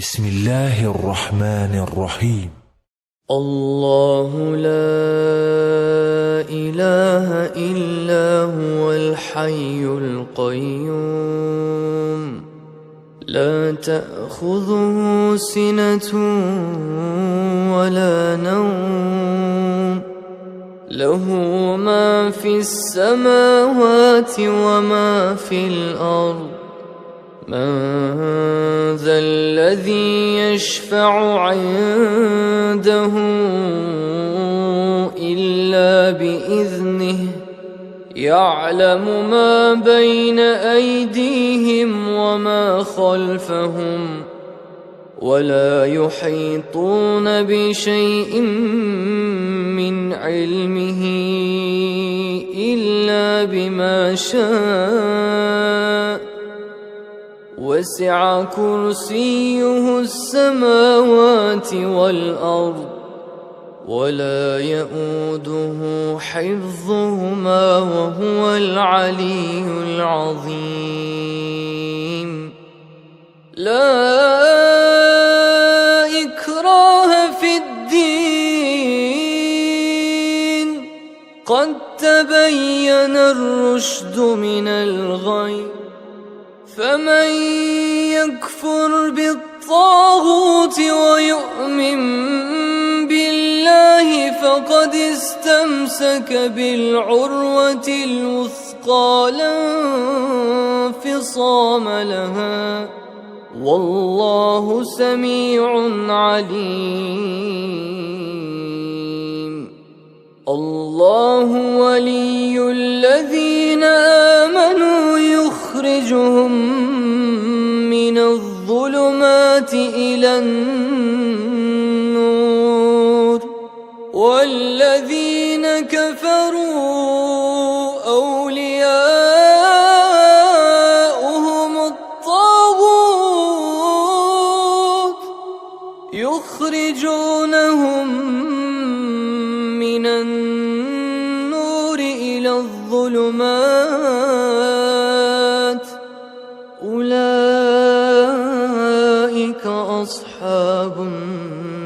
بسم الله الرحمن الرحيم. الله لا إله إلا هو الحي القيوم لا تأخذه سنة ولا نوم له ما في السماوات وما في الأرض من ذا الذي يشفع عنده إلا بإذنه يعلم ما بين أيديهم وما خلفهم ولا يحيطون بشيء من علمه إلا بما شاء وسع كرسيه السماوات والأرض ولا يؤوده حفظهما وهو العلي العظيم. لا إكراه في الدين قد تبين الرشد من الغي فمن يكفر بالطاغوت ويؤمن بالله فقد استمسك بالعروة الوثقى لا انفصام لها والله سميع عليم. الله ولي الذين آمنوا يخرجهم من الظلمات إلى النور والذين كفروا أولياؤهم الطاغوت يخرجونهم من النور إلى الظلمات أولئك أصحاب النار